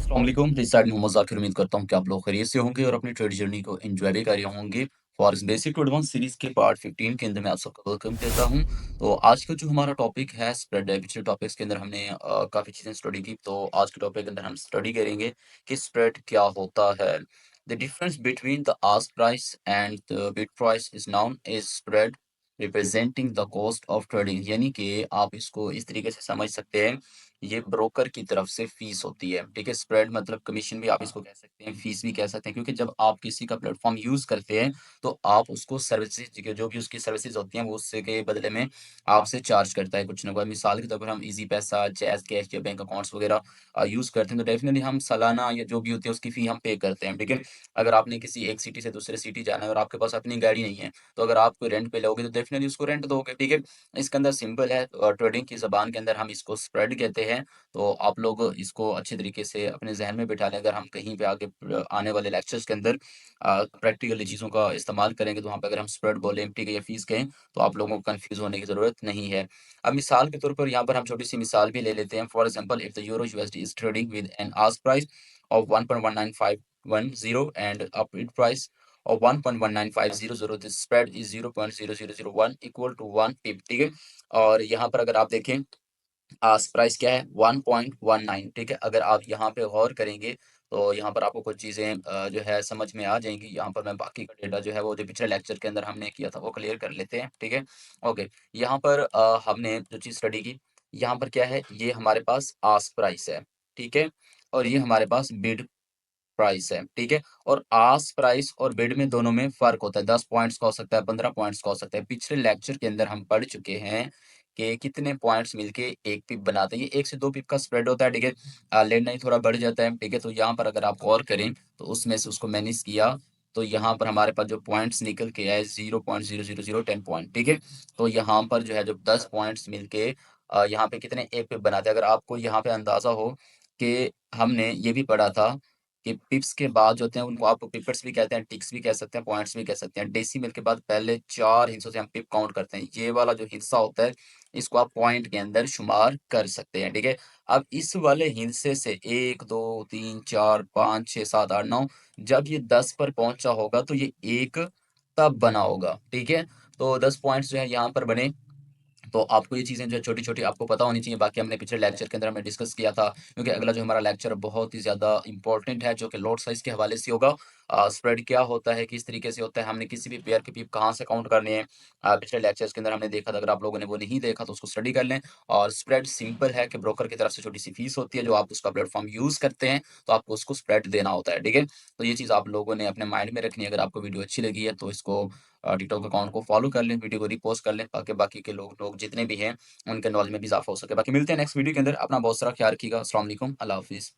अस्सलाम वालेकुम, this side Mohammad Zakir. उम्मीद करता हूँ कि आप लोग खैरियत से होंगे और अपनी ट्रेड जर्नी को एंजॉय भी कर रहे होंगे। फॉर इस बेसिक टू एडवांस सीरीज़ के पार्ट 15 के अंदर मैं आप सबका वेलकम कहता हूँ। तो आज का जो हमारा टॉपिक है स्प्रेड है। पिछले टॉपिक्स के अंदर हमने काफ़ी चीज़ें स्टडी की, तो आज के टॉपिक के अंदर हम स्टडी करेंगे कि स्प्रेड क्या होता है। The difference between the ask price and the bid price is known as spread representing the cost of trading. यानी कि आप इसको इस तरीके से समझ सकते हैं, ये ब्रोकर की तरफ से फीस होती है, ठीक है? स्प्रेड मतलब कमीशन भी आप इसको कह सकते हैं, फीस भी कह सकते हैं, क्योंकि जब आप किसी का प्लेटफ़ॉर्म यूज़ करते हैं, तो आप उसको सर्विसेज़ जो भी उसकी सर्विसेज़ होती हैं, वो उससे के बदले में आपसे चार्ज करता है कुछ ना कुछ। मिसाल के तौर पर हम ईज़ी पैसा, जैज़ कैश या बैंक अकाउंट्स वगैरह यूज़ करते हैं, तो डेफ़िनिटली हम सालाना या जो भी होती है, उसकी फ़ी हम पे करते हैं, ठीक है? अगर आपने किसी एक सिटी से दूसरे सिटी जाना है और आपके पास अपनी गाड़ी नहीं है, तो अगर आप कोई रेंट पे लोगे, तो डेफ़िनिटली उसको रेंट दोगे, ठीक है? इसके अंदर सिंपल है, ट्रेडिंग की ज़बान के अंदर हम इसको स्प्रेड कहते हैं। तो आप लोग इसको अच्छे तरीके से अपने ज़हन में बिठा लें। अगर हम कहीं पे आगे आने वाले लेक्चर्स के अंदर प्रैक्टिकली चीज़ों का इस्तेमाल करेंगे, तो वहाँ पे अगर हम स्प्रेड बोलें, ठीक है, या फ़ीस कहें, तो आप लोगों को कन्फ्यूज़ होने की ज़रूरत नहीं है। अब मिसाल के तौर पर यहाँ पर हम छोटी-सी मिसाल भी ले लेते हैं। For example, if the euro USD is trading with an ask price of 1.19510 and a bid price of 1.19500, the spread is 0.0001 equal to 1 pip, ठीक है? और यहाँ पर अगर आप देखें, आस्क प्राइस क्या है? 1.19, ठीक है? अगर आप यहाँ पे गौर करेंगे, तो यहाँ पर आपको कुछ चीज़ें जो है समझ में आ जाएँगी। यहाँ पर मैं बाकी का डेटा जो है वो जो पिछले लेक्चर के अंदर हमने किया था वो क्लियर कर लेते हैं, ठीक है? ओके, यहाँ पर हमने जो चीज़ स्टडी की, यहाँ पर क्या है? ये हमारे पास आस्क प्राइस है, ठीक है? और ये हमारे पास बिड प्राइस है, ठीक है? और आस्क प्राइस और बिड में दोनों में फ़र्क होता है, 10 पॉइंट्स का हो सकता है, 15 पॉइंट्स का हो सकता है। पिछले लेक्चर के अंदर हम पढ़ चुके हैं कि कितने पॉइंट्स मिलके 1 पिप बनाते हैं। ये 1 से 2 पिप का स्प्रेड होता है, ठीक है? लेट नहीं थोड़ा बढ़ जाता है, ठीक है? तो यहाँ पर अगर आप गौर करें, तो उसमें से उसको माइनस किया, तो यहाँ पर हमारे पास जो पॉइंट्स निकल के आए 0.000010 पॉइंट, ठीक है? तो यहाँ पर जो है जब 10 पॉइंट्स मिलके यहाँ पे कितने 1 पिप बनाते हैं। अगर आपको यहाँ पे अंदाज़ा हो कि हमने ये भी पढ़ा था कि पिप्स के बाद जो होते हैं उनको आप पिपेट्स भी कहते हैं, टिक्स भी कह सकते हैं, पॉइंट्स भी कह सकते हैं। डेसिमल के बाद पहले 4 हिस्सों से हम पिप काउंट करते हैं। ये वाला जो हिस्सा होता है, इसको आप पॉइंट के अंदर शुमार कर सकते हैं, ठीक है? अब इस वाले हिस्से से 1, 2, 3, 4, 5, 6, 7, 8, 9, जब ये 10 पर पहुँचा होगा, तो ये 1 तब बना होगा, ठीक है? तो 10 पॉइंट्स जो है यहाँ पर बने। तो आपको ये चीज़ें जो है छोटी-छोटी आपको पता होनी चाहिए, बाकी हमने पिछले लेक्चर के अंदर हमने डिस्कस किया था, क्योंकि अगला जो हमारा लेक्चर बहुत ही ज़्यादा इम्पोर्टेंट है, जो कि लॉट साइज़ के हवाले से होगा। स्प्रेड क्या होता है, किस तरीके से होता है, हमने किसी भी पेयर के पीप कहाँ से काउंट करने हैं, पिछले लेक्चर्स के अंदर हमने देखा था। अगर आप लोगों ने वो नहीं देखा, तो उसको स्टडी कर लें। और स्प्रेड सिंपल है कि ब्रोकर की तरफ से छोटी-सी फीस होती है, जो आप उसका प्लेटफ़ॉर्म यूज़ करते हैं, तो आपको उसको स्प्रेड देना होता है, ठीक है? तो ये चीज़ आप लोगों ने अपने माइंड में रखनी है। अगर आपको वीडियो अच्छी लगी है, तो इसको टिकटॉक अकाउंट को फॉलो कर लें, वीडियो को रीपोस्ट कर लें, ताकि बाकी के लोग जितने भी हैं, उनके नॉलेज में भी इज़ाफ़ा हो सके। बाकी मिलते हैं नेक्स्ट वीडियो के अंदर। अपना बहुत सारा ख़्याल रखिएगा। अस्सलाम वालेकुम, अल्लाह हाफ़िज़।